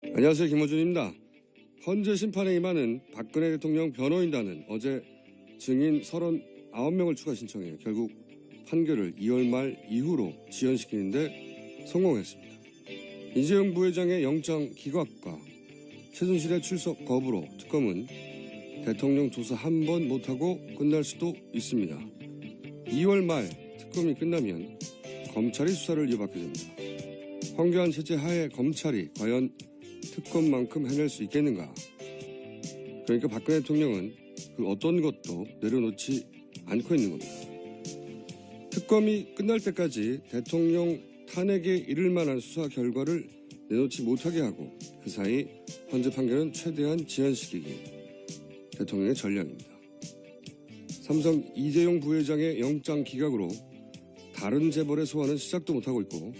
안녕하세요. 김호준입니다. 헌재 심판에 임하는 박근혜 대통령 변호인단은 어제 증인 39명을 추가 신청해 결국 판결을 2월 말 이후로 지연시키는데 성공했습니다. 이재용 부회장의 영장 기각과 최순실의 출석 거부로 특검은 대통령 조사 한 번 못하고 끝날 수도 있습니다. 2월 말 특검이 끝나면 검찰이 수사를 이어받게 됩니다. 황교안 체제 하에 검찰이 과연 특검만큼 해낼 수 있겠는가? 그러니까 박근혜 대통령은 그 어떤 것도 내려놓지 않고 있는 겁니다. 특검이 끝날 때까지 대통령 탄핵에 이를 만한 수사 결과를 내놓지 못하게 하고 그 사이 헌재 판결은 최대한 지연시키기 대통령의 전략입니다. 삼성 이재용 부회장의 영장 기각으로 다른 재벌의 소환은 시작도 못하고 있고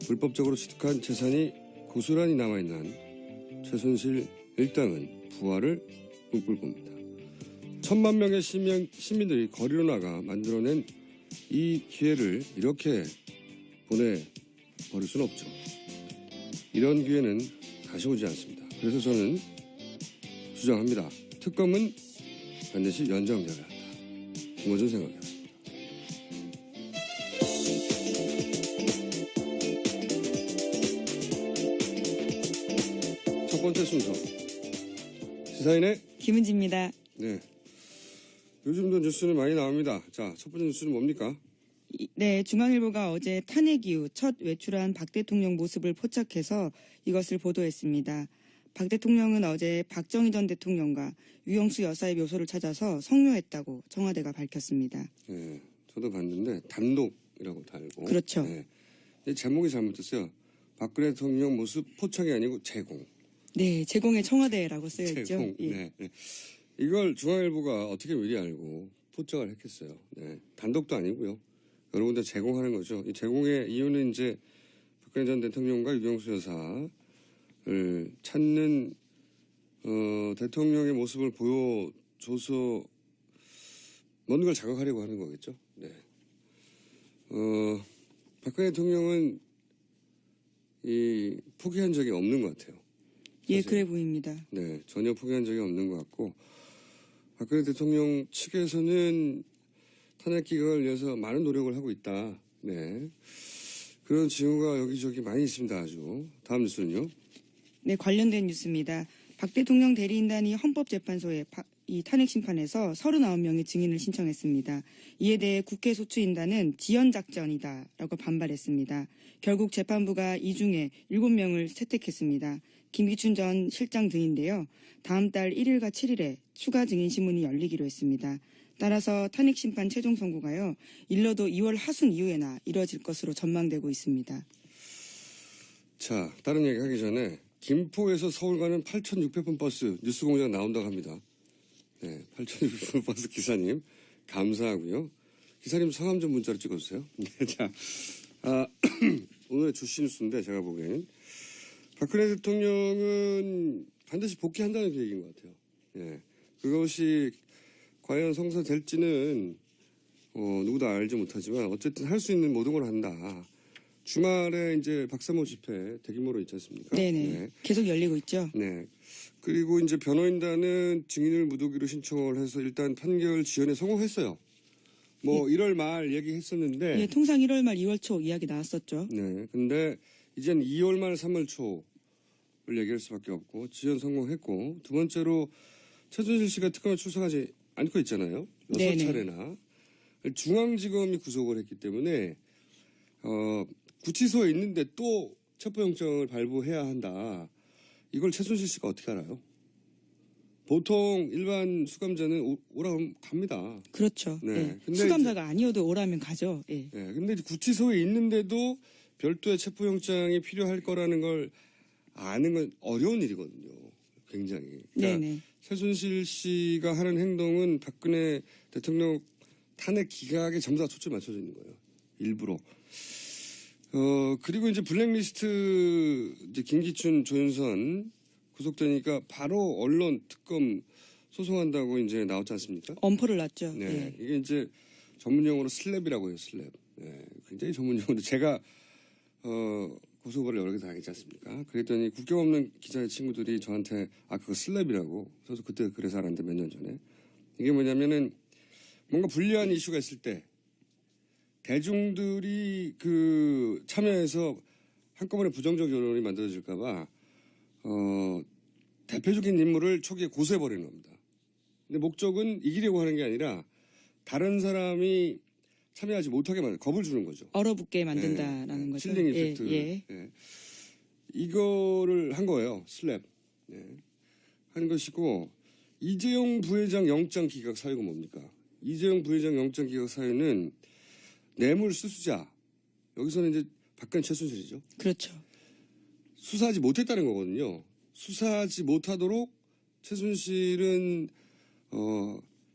불법적으로 취득한 재산이 고스란히 남아있는 한 최순실 일당은 부활을 꿈꿀 겁니다. 1,000만 명의 시민들이 거리로 나가 만들어낸 이 기회를 이렇게 보내버릴 수는 없죠. 이런 기회는 다시 오지 않습니다. 그래서 저는 주장합니다. 특검은 반드시 연장돼야 한다. 김호준 생각이었습니다. 첫 번째 순서 시사인의 김은지입니다. 네. 요즘도 뉴스는 많이 나옵니다. 자, 첫 번째 뉴스는 뭡니까? 네, 중앙일보가 어제 탄핵 이후 첫 외출한 박 대통령 모습을 포착해서 이것을 보도했습니다. 박 대통령은 어제 박정희 전 대통령과 유영수 여사의 묘소를 찾아서 성묘했다고 청와대가 밝혔습니다. 네, 저도 봤는데 단독이라고 달고. 그렇죠. 네. 제목이 잘못됐어요. 박근혜 대통령 모습 포착이 아니고 제공. 네, 제공의 청와대라고 쓰여있죠. 제공. 예. 네, 네. 이걸 중앙일보가 어떻게 미리 알고 포착을 했겠어요. 네. 단독도 아니고요. 여러 군데 제공하는 거죠. 이 제공의 이유는 이제 박근혜 전 대통령과 유영수 여사를 찾는 대통령의 모습을 보여줘서 뭔가를 자극하려고 하는 거겠죠. 네. 박근혜 대통령은 포기한 적이 없는 것 같아요. 예, 사실. 그래 보입니다. 네, 전혀 포기한 적이 없는 것 같고 박근혜 대통령 측에서는 탄핵 기각을 위해서 많은 노력을 하고 있다. 네, 그런 징후가 여기저기 많이 있습니다. 아주. 다음 뉴스는요. 네, 관련된 뉴스입니다. 박 대통령 대리인단이 헌법재판소에 이 탄핵 심판에서 39명의 증인을 신청했습니다. 이에 대해 국회 소추인단은 지연작전이다라고 반발했습니다. 결국 재판부가 이 중에 7명을 채택했습니다. 김기춘 전 실장 등인데요. 다음 달 1일과 7일에 추가 증인 신문이 열리기로 했습니다. 따라서 탄핵 심판 최종 선고가요. 일러도 2월 하순 이후에나 이뤄질 것으로 전망되고 있습니다. 자, 다른 얘기 하기 전에 김포에서 서울 가는 8,600번 버스 뉴스공장 나온다고 합니다. 네, 8,600번 버스 기사님 감사하고요. 기사님 성함 좀 문자로 찍어주세요. 네, 자, 오늘의 주시 뉴스인데 제가 보기에는 박근혜 대통령은 반드시 복귀한다는 계획인 것 같아요. 네, 그것이 과연 성사될지는 누구도 알지 못하지만 어쨌든 할 수 있는 모든 걸 한다. 주말에 이제 박사모 집회 대규모로 있지 않습니까? 네네. 네. 계속 열리고 있죠. 네. 그리고 이제 변호인단은 증인을 묻어기로 신청을 해서 일단 판결 지연에 성공했어요. 뭐 1월 말 얘기했었는데. 예, 통상 1월 말 2월 초 이야기 나왔었죠. 네. 근데 이젠 2월 말 3월 초를 얘기할 수밖에 없고 지연 성공했고 두 번째로 최순실 씨가 특검에 출석하지 않고 있잖아요. 6차례나. 중앙지검이 구속을 했기 때문에 구치소에 있는데 또 첩보영장을 발부해야 한다. 이걸 최순실 씨가 어떻게 알아요? 보통 일반 수감자는 오라면 갑니다. 그렇죠. 네. 예. 근데 수감자가 아니어도 오라면 가죠. 예. 네. 근데 구치소에 있는데도 별도의 첩보영장이 필요할 거라는 걸 아는 건 어려운 일이거든요. 굉장히. 그러니까 네네. 최순실 씨가 하는 행동은 박근혜 대통령 탄핵 기각에 전부 다 초점이 맞춰져 있는 거예요. 일부러. 그리고 이제 블랙리스트 이제 김기춘, 조윤선 구속되니까 바로 언론 특검 소송한다고 이제 나왔지 않습니까? 엄포를 놨죠. 네. 예. 이게 이제 전문용어로 슬랩이라고 해요, 슬랩. 네. 굉장히 전문용어인데 제가, 고소고발을 여러 개 당했지 않습니까? 그랬더니 국경 없는 기자의 친구들이 저한테 그거 슬랩이라고. 저도 그때 그래서 알았는데 몇 년 전에. 이게 뭐냐면은 뭔가 불리한 이슈가 있을 때 대중들이 참여해서 한꺼번에 부정적 여론이 만들어질까봐 대표적인 인물을 초기에 고소해버리는 겁니다. 근데 목적은 이기려고 하는 게 아니라 다른 사람이 참여하지 못하게 겁을 주는 거죠. 얼어붙게 만든다라는 거죠. 칠링 이펙트. 예. 이거를 한 거예요. 슬랩. 한 것이고 이재용 부회장 영장 기각 사유가 뭡니까? 이재용 부회장 영장 기각 사유는 뇌물 수수자. 여기서는 이제 박근혜 최순실이죠. 그렇죠. 수사하지 못했다는 거거든요. 수사하지 못하도록 최순실은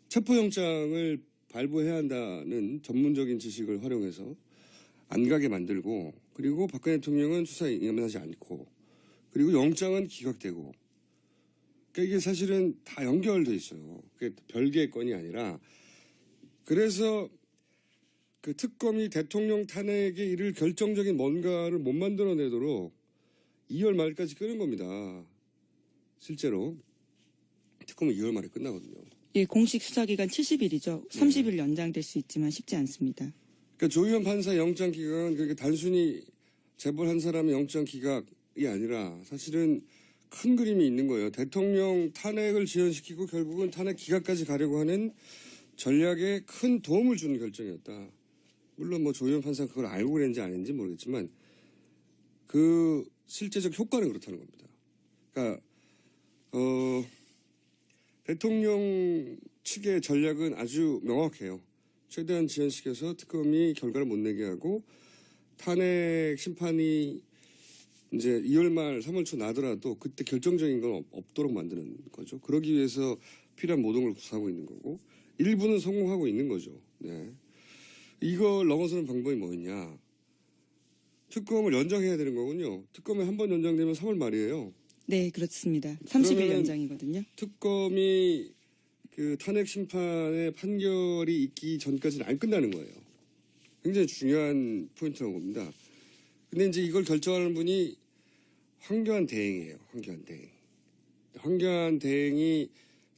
체포영장을 발부해야 한다는 전문적인 지식을 활용해서 안 가게 만들고, 그리고 박근혜 대통령은 수사에 임하지 않고, 그리고 영장은 기각되고. 그러니까 이게 사실은 다 연결돼 있어요. 그게 별개의 건이 아니라. 그래서 그 특검이 대통령 탄핵에 이를 결정적인 뭔가를 못 만들어내도록 2월 말까지 끄는 겁니다. 실제로 특검은 2월 말에 끝나거든요. 예, 공식 수사기간 70일이죠. 30일 연장될 수 있지만 쉽지 않습니다. 그러니까 조희연 판사 영장 기각은 그렇게 단순히 재벌 사람의 영장 기각이 아니라 사실은 큰 그림이 있는 거예요. 대통령 탄핵을 지연시키고 결국은 탄핵 기각까지 가려고 하는 전략에 큰 도움을 주는 결정이었다. 물론 뭐 조희연 판사가 그걸 알고 그랬는지 아닌지 모르겠지만 그 실제적 효과는 그렇다는 겁니다. 그러니까 대통령 측의 전략은 아주 명확해요. 최대한 지연시켜서 특검이 결과를 못 내게 하고 탄핵 심판이 이제 2월 말 3월 초 나더라도 그때 결정적인 건 없도록 만드는 거죠. 그러기 위해서 필요한 모든 걸 구사하고 있는 거고 일부는 성공하고 있는 거죠. 네. 이걸 넘어서는 방법이 뭐였냐. 특검을 연장해야 되는 거군요. 특검이 한 번 연장되면 3월 말이에요. 네, 그렇습니다. 30일 연장이거든요. 특검이 그 탄핵 심판의 판결이 있기 전까지는 안 끝나는 거예요. 굉장히 중요한 포인트라고 봅니다. 근데 이제 이걸 결정하는 분이 황교안 대행이에요. 황교안 대행. 황교안 대행이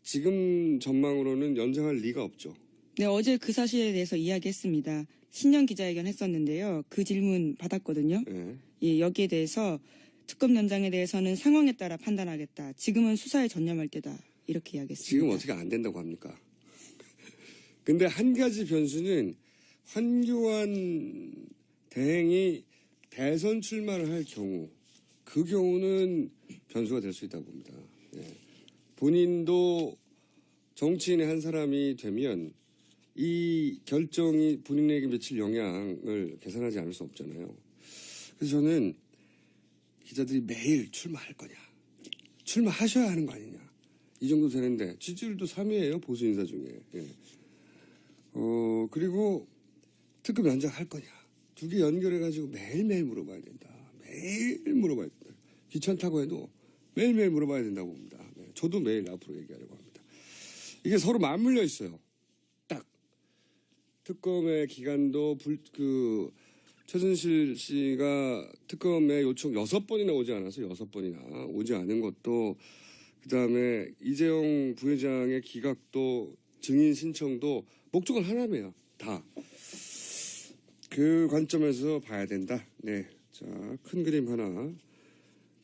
지금 전망으로는 연장할 리가 없죠. 네, 어제 그 사실에 대해서 이야기했습니다. 신년 기자회견 했었는데요. 그 질문 받았거든요. 네. 예, 여기에 대해서 특검 연장에 대해서는 상황에 따라 판단하겠다. 지금은 수사에 전념할 때다. 이렇게 이야기했습니다. 지금 어떻게 안 된다고 합니까? 근데 한 가지 변수는 황교안 대행이 대선 출마를 할 경우, 그 경우는 변수가 될 수 있다고 봅니다. 예. 본인도 정치인의 한 사람이 되면 이 결정이 본인에게 미칠 영향을 계산하지 않을 수 없잖아요. 그래서 저는 기자들이 매일 출마할 거냐, 출마하셔야 하는 거 아니냐, 이 정도 되는데 지지율도 3위예요 보수 인사 중에. 예. 그리고 특급 연장할 거냐, 두 개 연결해가지고 매일매일 물어봐야 된다. 매일 물어봐야 된다. 귀찮다고 해도 매일매일 물어봐야 된다고 봅니다. 네. 저도 매일 앞으로 얘기하려고 합니다. 이게 서로 맞물려 있어요. 딱 특검의 기간도 최순실 씨가 특검에 요청 6번이나 오지 않아서 6번이나 오지 않은 것도, 그 다음에 이재용 부회장의 기각도 증인 신청도 목적은 하나네요. 다. 그 관점에서 봐야 된다. 네. 자, 큰 그림 하나.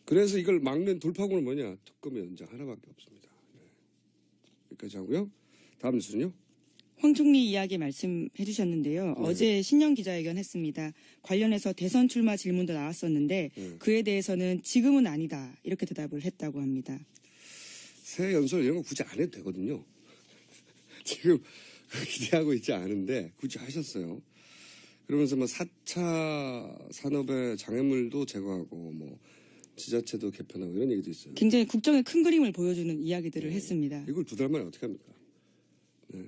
그래서 이걸 막는 돌파구는 뭐냐? 특검의 연장 하나밖에 없습니다. 네. 여기까지 하고요. 다음 뉴스는요? 황 총리 이야기 말씀해 주셨는데요. 네. 어제 신년 기자회견 했습니다. 관련해서 대선 출마 질문도 나왔었는데 그에 대해서는 지금은 아니다. 이렇게 대답을 했다고 합니다. 새 연설 이런 거 굳이 안 해도 되거든요. 지금 기대하고 있지 않은데 굳이 하셨어요. 그러면서 뭐 4차 산업의 장애물도 제거하고 뭐 지자체도 개편하고 이런 얘기도 있어요. 굉장히 국정의 큰 그림을 보여주는 이야기들을 했습니다. 이걸 2달 만에 어떻게 합니까? 네.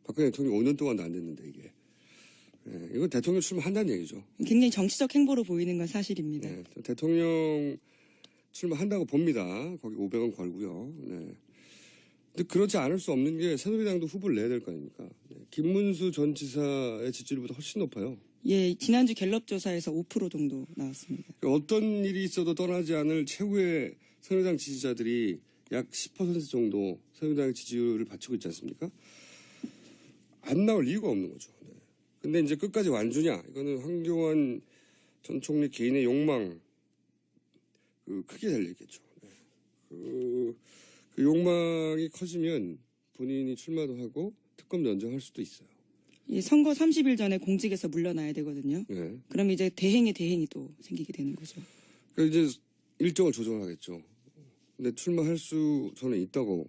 박근혜 대통령 5년 동안도 안 됐는데 이게. 네. 이건 대통령 출마한다는 얘기죠. 굉장히 정치적 행보로 보이는 건 사실입니다. 네. 대통령 출마한다고 봅니다. 거기 500원 걸고요. 네. 근데 그렇지 않을 수 없는 게 새누리당도 후보를 내야 될 거 아닙니까? 네. 김문수 전 지사의 지지율보다 훨씬 높아요. 예, 지난주 갤럽 조사에서 5% 정도 나왔습니다. 어떤 일이 있어도 떠나지 않을 최후의 새누리당 지지자들이 약 10% 정도 새누리당의 지지율을 받치고 있지 않습니까? 안 나올 이유가 없는 거죠. 네. 근데 이제 끝까지 완주냐? 이거는 황교안 전 총리 개인의 욕망, 크게 달려있겠죠. 네. 그 욕망이 커지면 본인이 출마도 하고 특검도 연장할 수도 있어요. 예, 선거 30일 전에 공직에서 물러나야 되거든요. 네. 그럼 이제 대행의 대행이 또 생기게 되는 거죠. 그러니까 이제 일정을 조정하겠죠. 근데 출마할 수 저는 있다고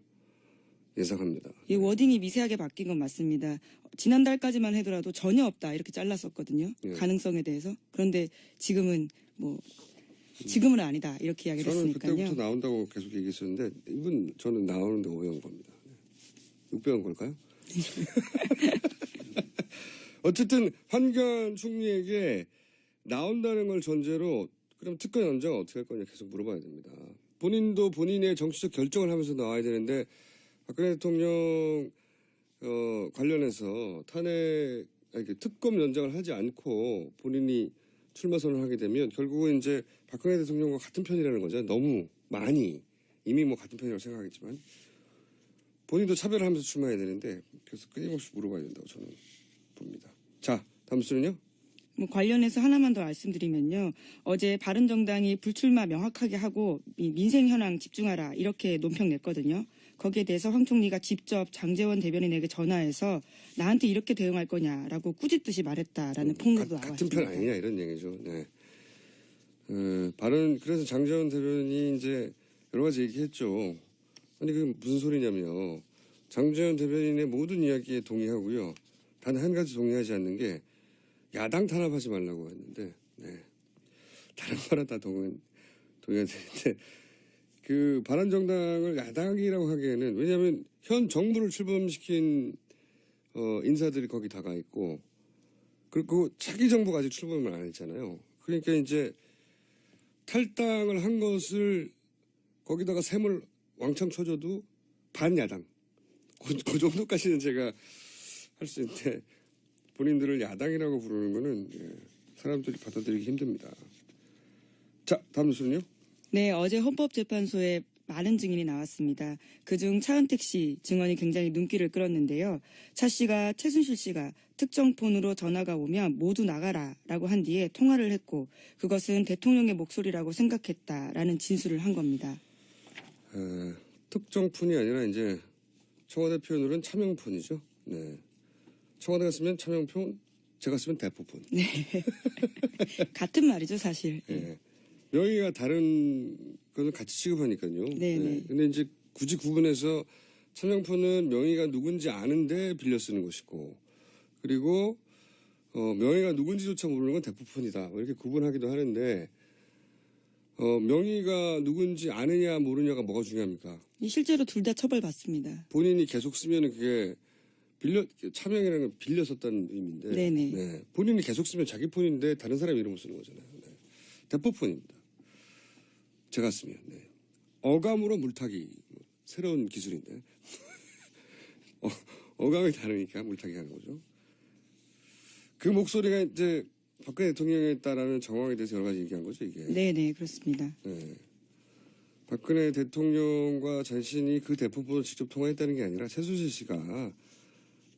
예상합니다. 예, 워딩이 미세하게 바뀐 건 맞습니다. 지난달까지만 해더라도 전혀 없다 이렇게 잘랐었거든요. 예. 가능성에 대해서. 그런데 지금은 지금은 아니다 이렇게 이야기를 저는 했으니까요. 그때부터 나온다고 계속 얘기했었는데 이분 저는 나오는데 오해한 겁니다. 600원 걸까요? 어쨌든 황교안 총리에게 나온다는 걸 전제로 그럼 특검 연장 어떻게 할 거냐 계속 물어봐야 됩니다. 본인도 본인의 정치적 결정을 하면서 나와야 되는데 박근혜 대통령 관련해서 특검 연장을 하지 않고 본인이 출마 선언을 하게 되면 결국은 이제 박근혜 대통령과 같은 편이라는 거죠. 너무 많이 이미 같은 편이라고 생각하겠지만 본인도 차별하면서 출마해야 되는데 그래서 끊임없이 물어봐야 된다고 저는 봅니다. 자, 다음 수는요? 관련해서 하나만 더 말씀드리면요. 어제 바른정당이 불출마 명확하게 하고 민생 현황 집중하라 이렇게 논평 냈거든요. 거기에 대해서 황 총리가 직접 장제원 대변인에게 전화해서 나한테 이렇게 대응할 거냐라고 꾸짖듯이 말했다라는 폭로도 나왔습니다. 같은 편 아니냐 이런 얘기죠. 네. 그래서 장제원 대변인이 이제 여러 가지 얘기했죠. 아니 그게 무슨 소리냐며 장제원 대변인의 모든 이야기에 동의하고요. 단 한 가지 동의하지 않는 게 야당 탄압하지 말라고 했는데 다른 거는 다 동의해야 되는데 그 바른정당을 야당이라고 하기에는 왜냐하면 현 정부를 출범시킨 인사들이 거기 다가 있고 그리고 차기 정부가 아직 출범을 안 했잖아요. 그러니까 이제 탈당을 한 것을 거기다가 셈을 왕창 쳐줘도 반야당 그 정도까지는 제가 할 수 있는데 본인들을 야당이라고 부르는 거는 사람들이 받아들이기 힘듭니다. 자, 다음 뉴스는요? 네, 어제 헌법재판소에 많은 증인이 나왔습니다. 그중 차은택 씨 증언이 굉장히 눈길을 끌었는데요. 차 씨가 최순실 씨가 특정 폰으로 전화가 오면 모두 나가라라고 한 뒤에 통화를 했고 그것은 대통령의 목소리라고 생각했다라는 진술을 한 겁니다. 특정 폰이 아니라 이제 청와대 표현으로는 차명폰이죠. 네. 청와대가 쓰면 차명폰, 제가 쓰면 대포폰. 네. 같은 말이죠, 사실. 네. 명의가 다른 것을 같이 취급하니까요. 네네. 근데 이제 굳이 구분해서 차명폰은 명의가 누군지 아는데 빌려 쓰는 것이고, 그리고 명의가 누군지조차 모르는 건 대포폰이다. 이렇게 구분하기도 하는데, 명의가 누군지 아느냐 모르냐가 뭐가 중요합니까? 실제로 둘 다 처벌받습니다. 본인이 계속 쓰면 그게 차명이라는 건 빌려 썼다는 의미인데, 네네. 네. 본인이 계속 쓰면 자기 폰인데 다른 사람 이름을 쓰는 거잖아요. 네. 대포폰입니다. 제가 쓰면. 네. 어감으로 물타기. 새로운 기술인데. 어감이 다르니까 물타기 하는 거죠. 그 목소리가 이제 박근혜 대통령에 따라는 정황에 대해서 여러 가지 얘기한 거죠, 이게. 네네, 그렇습니다. 네. 박근혜 대통령과 자신이 그 대포폰을 직접 통화했다는 게 아니라 최순실 씨가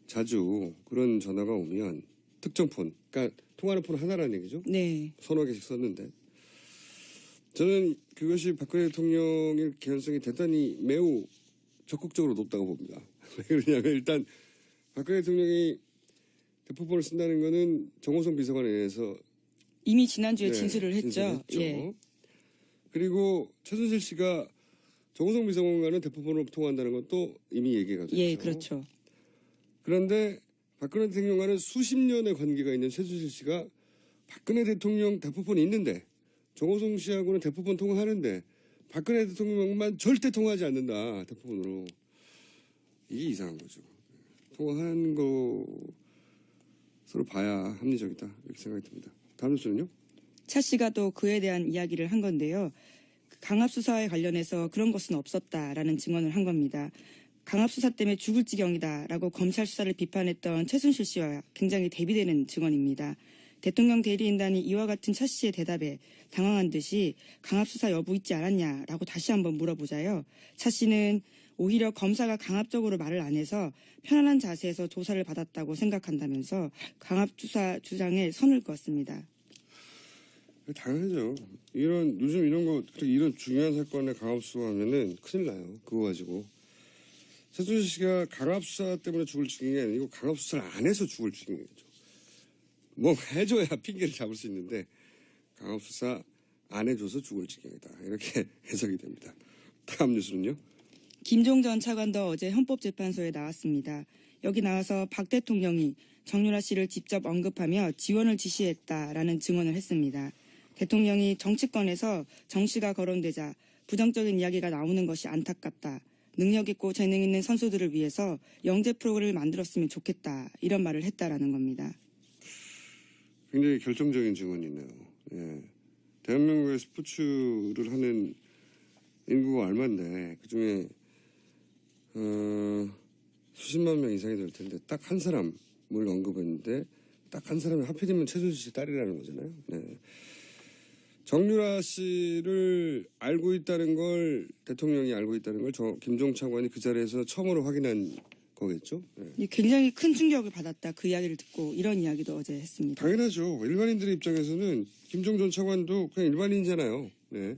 자주 그런 전화가 오면 특정 폰, 그러니까 통화하는 폰 하나라는 얘기죠. 네. 서너 개씩 썼는데 저는 그것이 박근혜 대통령의 개연성이 대단히 매우 적극적으로 높다고 봅니다. 왜 그러냐면 일단 박근혜 대통령이 대포폰을 쓴다는 거는 정호성 비서관에 의해서 이미 지난주에 진술을 했죠. 진술했죠. 예. 그리고 최순실 씨가 정호성 비서관과는 대포폰으로 통화한다는 것도 이미 얘기가 됐죠. 예, 그렇죠. 그런데 박근혜 대통령과는 수십 년의 관계가 있는 최순실 씨가 박근혜 대통령 대포폰이 있는데 정호성 씨하고는 대포폰 통화하는데 박근혜 대통령만 절대 통화하지 않는다. 대포폰으로. 이게 이상한 거죠. 통화하는 것으로 봐야 합리적이다. 이렇게 생각이 듭니다. 다음 뉴스는요? 차 씨가 또 그에 대한 이야기를 한 건데요. 강압수사에 관련해서 그런 것은 없었다라는 증언을 한 겁니다. 강압수사 때문에 죽을 지경이다라고 검찰 수사를 비판했던 최순실 씨와 굉장히 대비되는 증언입니다. 대통령 대리인단이 이와 같은 차 씨의 대답에 당황한 듯이 강압수사 여부 있지 않았냐라고 다시 한번 물어보자요. 차 씨는 오히려 검사가 강압적으로 말을 안 해서 편안한 자세에서 조사를 받았다고 생각한다면서 강압수사 주장에 선을 그었습니다. 당연하죠. 요즘 이런 거, 이런 중요한 사건에 강압수사하면은 큰일 나요. 그거 가지고. 최순실 씨가 강압수사 때문에 죽을 죽인 게 아니고 강압수사를 안 해서 죽을 죽인 거죠. 뭐 해줘야 핑계를 잡을 수 있는데 강압수사 안 해줘서 죽을 지경이다. 이렇게 해석이 됩니다. 다음 뉴스는요. 김종 전 차관도 어제 헌법재판소에 나왔습니다. 여기 나와서 박 대통령이 정유라 씨를 직접 언급하며 지원을 지시했다라는 증언을 했습니다. 대통령이 정치권에서 정 씨가 거론되자 부정적인 이야기가 나오는 것이 안타깝다. 능력 있고 재능 있는 선수들을 위해서 영재 프로그램을 만들었으면 좋겠다. 이런 말을 했다라는 겁니다. 굉장히 결정적인 증언이네요. 예. 대한민국의 스포츠를 하는 인구가 얼마인데 그중에 수십만 명 이상이 될 텐데 딱 한 사람을 언급했는데 딱 한 사람이 하필이면 최순실 씨 딸이라는 거잖아요. 네. 정유라 씨를 알고 있다는 걸 대통령이 알고 있다는 걸 김종 차관이 그 자리에서 처음으로 확인한 거겠죠. 네. 굉장히 큰 충격을 받았다. 그 이야기를 듣고 이런 이야기도 어제 했습니다. 당연하죠. 일반인들의 입장에서는 김종 전 차관도 그냥 일반인이잖아요. 네.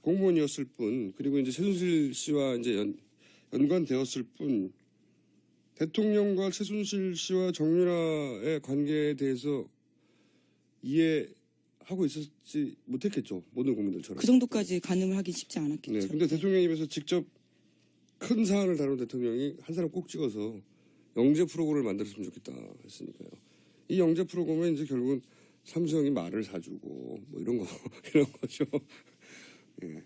공무원이었을 뿐 그리고 이제 최순실 씨와 이제 연관되었을 뿐 대통령과 최순실 씨와 정유라의 관계에 대해서 이해하고 있었지 못했겠죠. 모든 국민들처럼. 그 정도까지 가늠을 하기 쉽지 않았겠죠. 네, 근데 대통령 입에서 직접 큰 사안을 다룬 대통령이 한 사람 꼭 찍어서 영재 프로그램을 만들었으면 좋겠다 했으니까요. 이 영재 프로그램은 이제 결국은 삼성이 말을 사주고 뭐 이런 거죠. 예.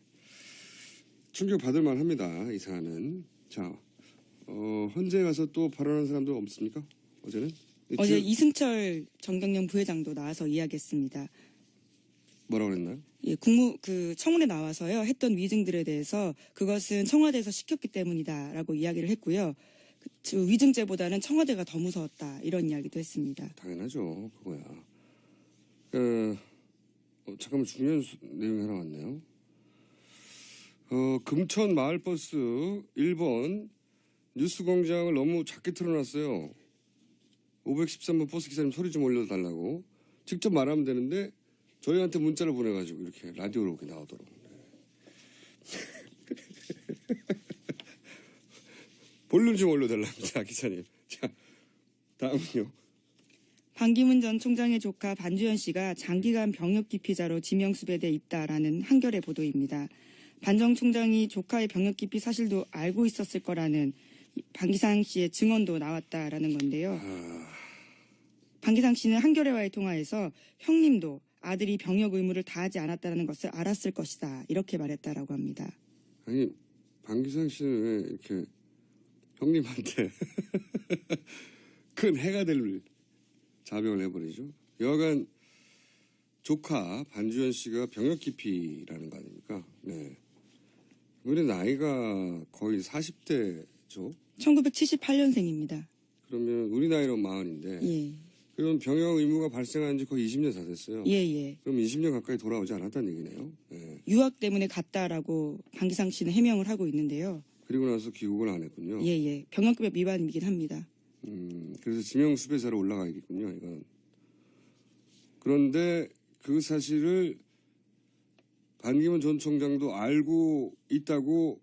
충격 받을 만합니다. 이 사안은. 자, 헌재 가서 또 발언한 사람들 없습니까? 어제는? 어제 이승철 정경련 부회장도 나와서 이야기했습니다. 뭐라고 그랬나요? 예, 청문회 나와서요 했던 위증들에 대해서 그것은 청와대에서 시켰기 때문이다라고 이야기를 했고요. 위증죄보다는 청와대가 더 무서웠다 이런 이야기도 했습니다. 당연하죠, 그거야. 잠깐만 중요한 내용이 하나 왔네요. 금천 마을버스 1번 뉴스공장을 너무 작게 틀어놨어요. 513번 버스 기사님 소리 좀 올려달라고. 직접 말하면 되는데 저희한테 문자를 보내가지고 이렇게 라디오로 이렇게 나오더라고요. 볼륨 좀 올려달랍니다, 기사님. 자, 다음은요. 반기문 전 총장의 조카 반주현 씨가 장기간 병역 기피자로 지명수배돼 있다라는 한겨레 보도입니다. 반 전 총장이 조카의 병역 기피 사실도 알고 있었을 거라는 반기상 씨의 증언도 나왔다라는 건데요. 반기상 씨는 한겨레와의 통화에서 형님도 아들이 병역 의무를 다하지 않았다는 것을 알았을 것이다. 이렇게 말했다라고 합니다. 아니, 반기상 씨는 왜 이렇게 형님한테 큰 해가 될 자병을 해버리죠? 여하간 조카 반주현 씨가 병역 기피라는 거 아닙니까? 네. 우리 나이가 거의 40대죠? 1978년생입니다. 그러면 우리 나이로 40인데 예. 그럼 병역 의무가 발생한 지 거의 20년 다 됐어요. 예. 그럼 20년 가까이 돌아오지 않았다는 얘기네요. 네. 유학 때문에 갔다라고 반기상 씨는 해명을 하고 있는데요. 그리고 나서 귀국을 안 했군요. 예. 병역법 위반이긴 합니다. 그래서 지명수배자로 올라가야겠군요, 이건. 그런데 그 사실을 반기문 전 총장도 알고 있다고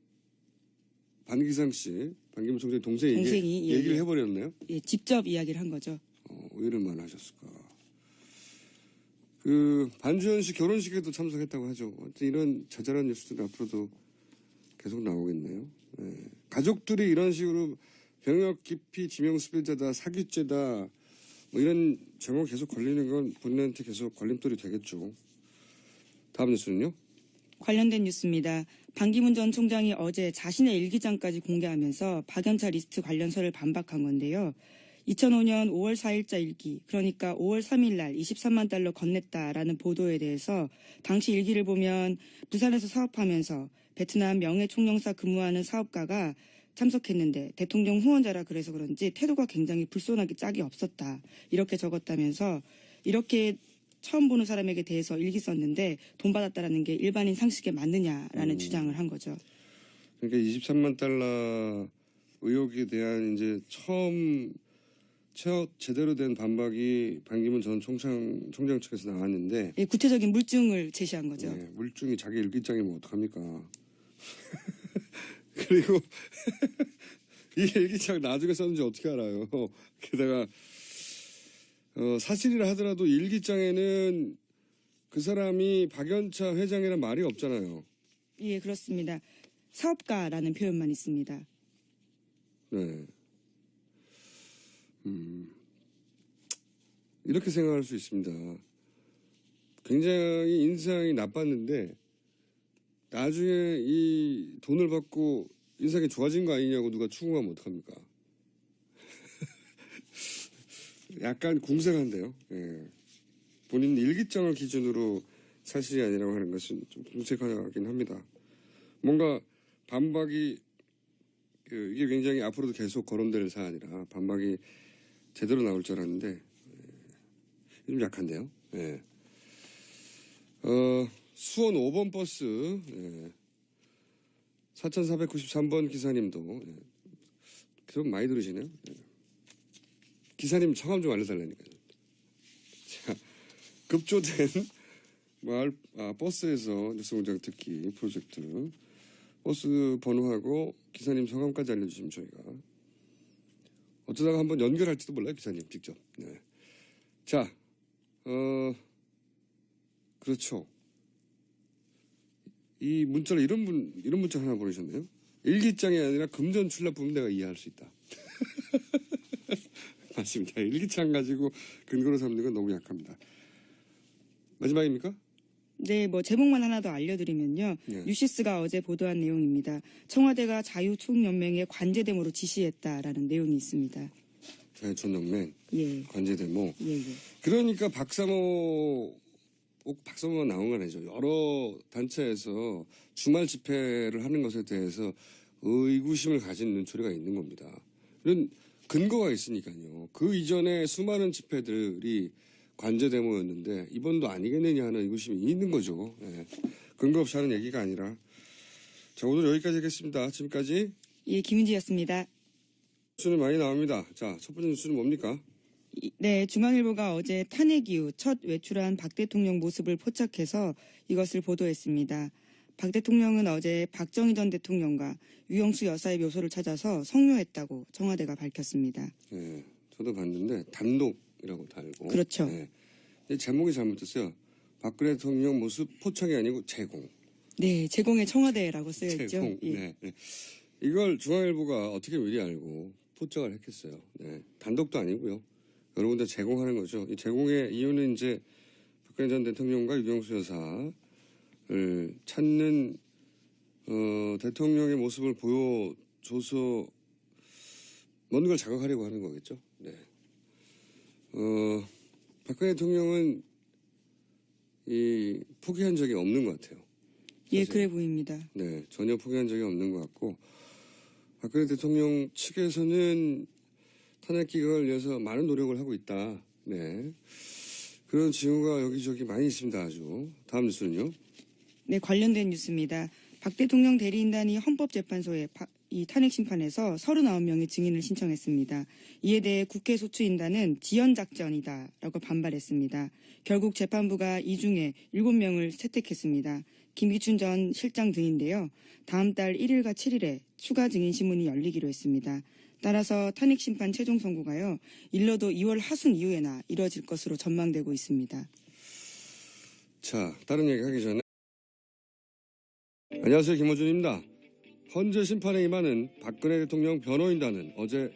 반기상 씨, 반기문 총장의 동생이 얘기를 해버렸네요. 예, 직접 이야기를 한 거죠. 왜 이런 말 하셨을까? 반주현 씨 결혼식에도 참석했다고 하죠. 이런 자잘한 뉴스들이 앞으로도 계속 나오겠네요. 네. 가족들이 이런 식으로 병역 기피 지명수배자다, 사기죄다, 뭐 이런 제목 계속 걸리는 건 본인한테 계속 걸림돌이 되겠죠. 다음 뉴스는요? 관련된 뉴스입니다. 반기문 전 총장이 어제 자신의 일기장까지 공개하면서 박연차 리스트 관련서를 반박한 건데요. 2005년 5월 4일자 일기, 그러니까 5월 3일 날 23만 달러 건넸다라는 보도에 대해서 당시 일기를 보면 부산에서 사업하면서 베트남 명예총영사 근무하는 사업가가 참석했는데 대통령 후원자라 그래서 그런지 태도가 굉장히 불손하기 짝이 없었다. 이렇게 적었다면서 이렇게 처음 보는 사람에게 대해서 일기 썼는데 돈 받았다라는 게 일반인 상식에 맞느냐라는 주장을 한 거죠. 그러니까 23만 달러 의혹에 대한 이제 제대로 된 반박이 반기문 전 총장 측에서 나왔는데 예, 구체적인 물증을 제시한 거죠. 네, 물증이 자기 일기장이면 어떡합니까? 그리고 이 일기장 나중에 썼는지 어떻게 알아요? 게다가 사실이라 하더라도 일기장에는 그 사람이 박연차 회장이란 말이 없잖아요. 예, 그렇습니다. 사업가라는 표현만 있습니다. 네. 이렇게 생각할 수 있습니다. 굉장히 인상이 나빴는데 나중에 이 돈을 받고 인상이 좋아진 거 아니냐고 누가 추궁하면 어떡합니까? 약간 궁색한데요. 예. 본인 일기장을 기준으로 사실이 아니라고 하는 것은 좀 궁색하긴 합니다. 뭔가 반박이 이게 굉장히 앞으로도 계속 거론될 사안이라 반박이 제대로 나올 줄 알았는데 좀 약한데요. 예. 수원 5번 버스 4493번 기사님도 그럼 많이 들으시네요. 기사님 성함 좀 알려달라니까요. 자, 급조된 버스에서 뉴스공장 듣기 프로젝트 버스 번호하고 기사님 성함까지 알려주시면 저희가 어쩌다가 한번 연결할지도 몰라요. 기사님 직접. 네. 자, 그렇죠. 이 문자를 이런 문자 하나 보내셨네요. 일기장이 아니라 금전 출납 부분 내가 이해할 수 있다. 맞습니다. 일기장 가지고 근거로 삼는 건 너무 약합니다. 마지막입니까? 네, 제목만 하나 더 알려드리면요. 네. 뉴시스가 어제 보도한 내용입니다. 청와대가 자유총연맹에 관제데모로 지시했다라는 내용이 있습니다. 자유총연맹 예. 관제데모. 예. 그러니까 박사모만 나온 건 아니죠. 여러 단체에서 주말 집회를 하는 것에 대해서 의구심을 가진 눈초리가 있는 겁니다. 이런 근거가 있으니까요. 그 이전에 수많은 집회들이 관제데모였는데 이번도 아니겠느냐 하는 의구심이 있는 거죠. 예. 근거 없이 하는 얘기가 아니라. 자, 오늘 여기까지 하겠습니다. 지금까지 예, 김은지였습니다. 뉴스는 많이 나옵니다. 자, 첫 번째 뉴스는 뭡니까? 네, 중앙일보가 어제 탄핵 이후 첫 외출한 박 대통령 모습을 포착해서 이것을 보도했습니다. 박 대통령은 어제 박정희 전 대통령과 유영수 여사의 묘소를 찾아서 성묘했다고 청와대가 밝혔습니다. 예, 저도 봤는데 단독이라고 달고. 그렇죠. 예. 제목이 잘못됐어요. 박근혜 대통령 모습 포착이 아니고 제공. 네, 제공의 청와대라고 쓰여있죠. 제공. 예. 네. 이걸 중앙일보가 어떻게 미리 알고 포착을 했겠어요. 네. 단독도 아니고요. 여러 군데 제공하는 거죠. 이 제공의 이유는 이제 박근혜 전 대통령과 유경수 여사를 찾는 대통령의 모습을 보여줘서 뭔가를 자극하려고 하는 거겠죠. 네. 박근혜 대통령은 포기한 적이 없는 것 같아요. 예, 사실. 그래 보입니다. 네, 전혀 포기한 적이 없는 것 같고 박근혜 대통령 측에서는 탄핵 기각을 위해서 많은 노력을 하고 있다. 네, 그런 징후가 여기저기 많이 있습니다. 아주. 다음 뉴스는요. 네, 관련된 뉴스입니다. 박 대통령 대리인단이 헌법재판소에 이 탄핵 심판에서 39명의 증인을 신청했습니다. 이에 대해 국회 소추인단은 지연작전이다라고 반발했습니다. 결국 재판부가 이 중에 7명을 채택했습니다. 김기춘 전 실장 등인데요. 다음 달 1일과 7일에 추가 증인 신문이 열리기로 했습니다. 따라서 탄핵 심판 최종 선고가요. 일러도 2월 하순 이후에나 이뤄질 것으로 전망되고 있습니다. 자, 다른 얘기 하기 전에 안녕하세요. 김호준입니다. 헌재 심판에 임하는 박근혜 대통령 변호인단은 어제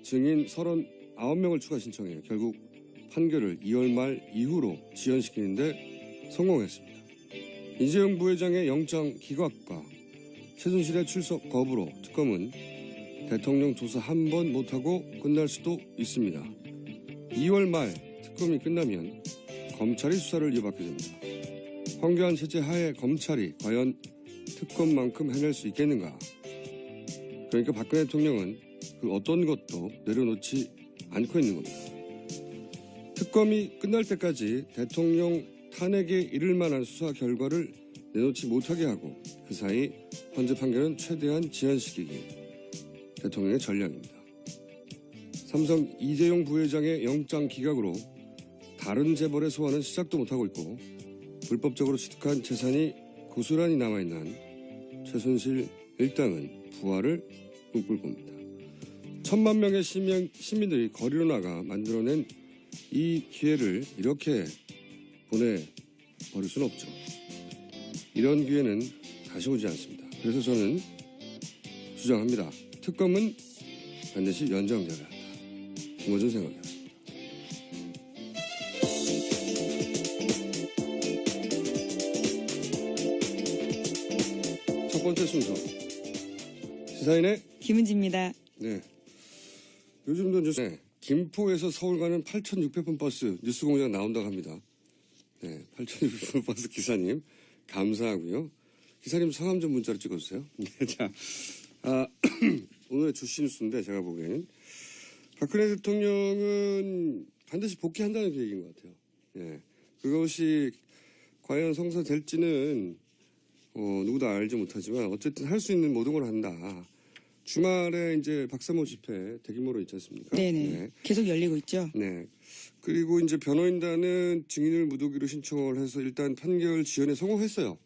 증인 39명을 추가 신청해 결국 판결을 2월 말 이후로 지연시키는데 성공했습니다. 이재용 부회장의 영장 기각과 최순실의 출석 거부로 특검은 대통령 조사 한 번 못하고 끝날 수도 있습니다. 2월 말 특검이 끝나면 검찰이 수사를 이어받게 됩니다. 황교안 체제 하에 검찰이 과연 특검만큼 해낼 수 있겠는가? 그러니까 박근혜 대통령은 그 어떤 것도 내려놓지 않고 있는 겁니다. 특검이 끝날 때까지 대통령 탄핵에 이를 만한 수사 결과를 내놓지 못하게 하고 그 사이 헌재 판결은 최대한 지연시키기 대통령의 전략입니다. 삼성 이재용 부회장의 영장 기각으로 다른 재벌의 소환은 시작도 못하고 있고 불법적으로 취득한 재산이 고스란히 남아있는 한 최순실 일당은 부활을 꿈꿀 겁니다. 1,000만 명의 시민들이 거리로 나가 만들어낸 이 기회를 이렇게 보내버릴 수는 없죠. 이런 기회는 다시 오지 않습니다. 그래서 저는 주장합니다. 특검은 반드시 연장돼야 한다. 김어준 생각이었습니다. 첫 번째 순서 시사인의 김은지입니다. 네. 요즘도 뉴스 김포에서 서울 가는 8,600번 버스 뉴스공장 나온다고 합니다. 네, 8,600번 버스 기사님 감사하고요. 기사님 성함 좀 문자로 찍어주세요. 네, 자, 오늘의 주시 뉴스인데 제가 보기에는 박근혜 대통령은 반드시 복귀한다는 계획인 것 같아요. 네, 그것이 과연 성사될지는 누구도 알지 못하지만 어쨌든 할 수 있는 모든 걸 한다. 주말에 이제 박사모 집회 대규모로 있지 않습니까? 네네. 네. 계속 열리고 있죠. 네. 그리고 이제 변호인단은 증인을 묻어기로 신청을 해서 일단 판결 지연에 성공했어요.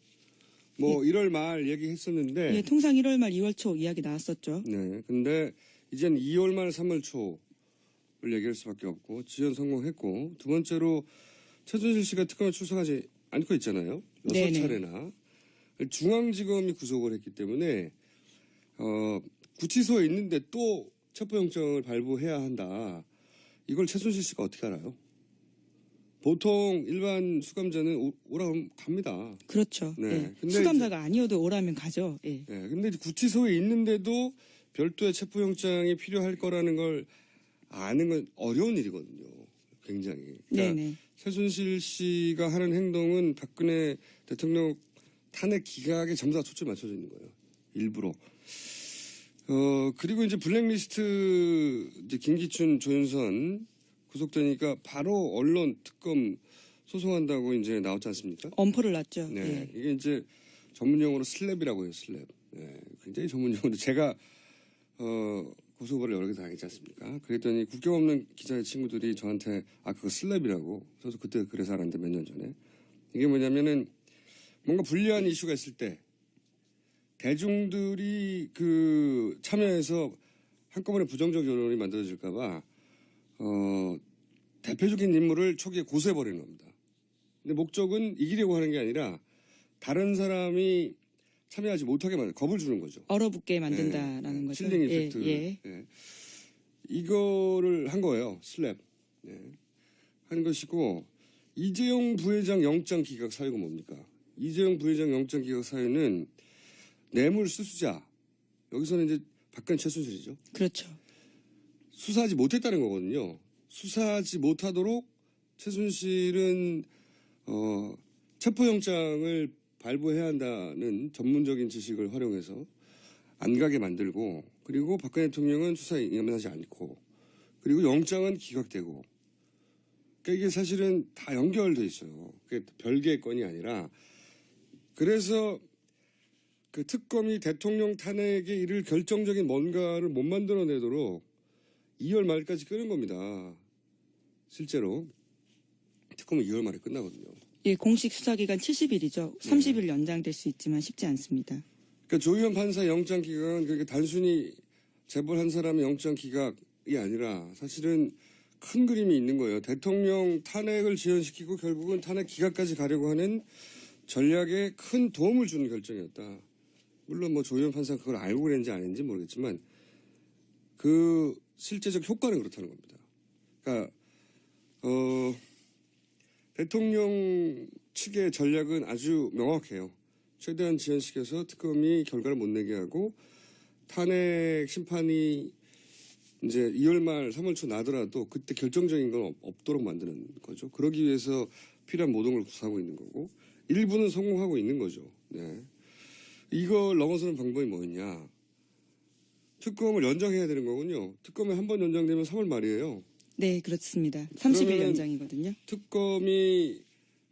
뭐 1월 말 얘기했었는데. 예, 통상 1월 말 2월 초 이야기 나왔었죠. 네. 근데 이젠 2월 말 3월 초를 얘기할 수밖에 없고 지연 성공했고 두 번째로 최순실 씨가 특검에 출석하지 않고 있잖아요. 6차례나. 중앙지검이 구속을 했기 때문에 구치소에 있는데 또 체포영장을 발부해야 한다. 이걸 최순실 씨가 어떻게 알아요? 보통 일반 수감자는 오라고 하면 갑니다. 그렇죠. 네. 예. 근데 수감자가 아니어도 오라면 가죠. 예. 네. 근데 구치소에 있는데도 별도의 체포영장이 필요할 거라는 걸 아는 건 어려운 일이거든요. 굉장히. 그러니까 네네. 최순실 씨가 하는 행동은 박근혜 대통령 탄핵 기각에 전부 다 초점이 맞춰져 있는 거예요. 일부러. 그리고 이제 블랙리스트 이제 김기춘, 조윤선 구속되니까 바로 언론 특검 소송한다고 이제 나왔지 않습니까? 엄포를 놨죠. 네. 예. 이게 이제 전문용어로 슬랩이라고 해요, 슬랩. 네. 굉장히 전문용어인데 제가, 고소고발을 여러 개 당했지 않습니까? 그랬더니 국경 없는 기자의 친구들이 저한테 그거 슬랩이라고. 저도 그때 그래서 알았는데 몇 년 전에. 이게 뭐냐면은 뭔가 불리한 이슈가 있을 때 대중들이 참여해서 한꺼번에 부정적 여론이 만들어질까봐 대표적인 인물을 초기에 고소해버리는 겁니다. 근데 목적은 이기려고 하는 게 아니라 다른 사람이 참여하지 못하게 겁을 주는 거죠. 얼어붙게 만든다라는 거죠. 칠링 이펙트. 예. 예. 이거를 한 거예요. 슬랩. 예. 한 것이고 이재용 부회장 영장 기각 사유가 뭡니까? 이재용 부회장 영장 기각 사유는 뇌물 수수자. 여기서는 이제 박근혜 최순실이죠. 그렇죠. 수사하지 못했다는 거거든요. 수사하지 못하도록 최순실은 체포영장을 발부해야 한다는 전문적인 지식을 활용해서 안 가게 만들고 그리고 박근혜 대통령은 수사에 임하지 않고 그리고 영장은 기각되고 그러니까 이게 사실은 다 연결돼 있어요. 그게 별개의 건이 아니라 그래서 그 특검이 대통령 탄핵에 이를 결정적인 뭔가를 못 만들어내도록 2월 말까지 끄는 겁니다. 실제로 특검은 2월 말에 끝나거든요. 예, 공식 수사기간 70일이죠. 30일 연장될 수 있지만 쉽지 않습니다. 그러니까 조희연 판사 영장 기각은 그렇게 단순히 재벌 한 사람의 영장 기각이 아니라 사실은 큰 그림이 있는 거예요. 대통령 탄핵을 지연시키고 결국은 탄핵 기각까지 가려고 하는 전략에 큰 도움을 주는 결정이었다. 물론 뭐 조희연 판사가 그걸 알고 그랬는지 아닌지 모르겠지만 그 실제적 효과는 그렇다는 겁니다. 그러니까 대통령 측의 전략은 아주 명확해요. 최대한 지연시켜서 특검이 결과를 못 내게 하고 탄핵 심판이 이제 2월 말 3월 초 나더라도 그때 결정적인 건 없도록 만드는 거죠. 그러기 위해서 필요한 모든 걸 구사하고 있는 거고 일부는 성공하고 있는 거죠. 네. 이걸 넘어서는 방법이 뭐였냐. 특검을 연장해야 되는 거군요. 특검이 한 번 연장되면 3월 말이에요. 네, 그렇습니다. 30일 그러면은 연장이거든요. 특검이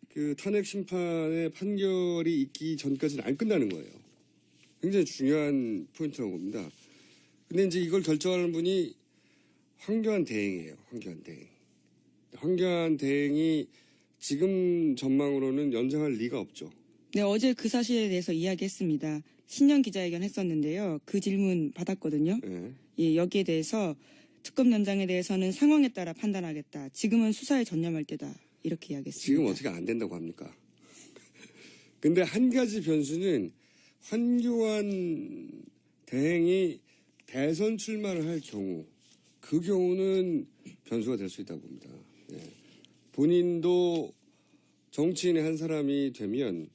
그 탄핵 심판의 판결이 있기 전까지는 안 끝나는 거예요. 굉장히 중요한 포인트라고 봅니다. 근데 이제 이걸 결정하는 분이 황교안 대행이에요. 황교안 대행. 황교안 대행이 지금 전망으로는 연장할 리가 없죠. 네, 어제 그 사실에 대해서 이야기했습니다. 신년 기자회견 했었는데요. 그 질문 받았거든요. 예. 예, 여기에 대해서 특검 연장에 대해서는 상황에 따라 판단하겠다. 지금은 수사에 전념할 때다. 이렇게 이야기했습니다. 지금 어떻게 안 된다고 합니까? 근데 한 가지 변수는 황교안 대행이 대선 출마를 할 경우, 그 경우는 변수가 될 수 있다고 봅니다. 예. 본인도 정치인의 한 사람이 되면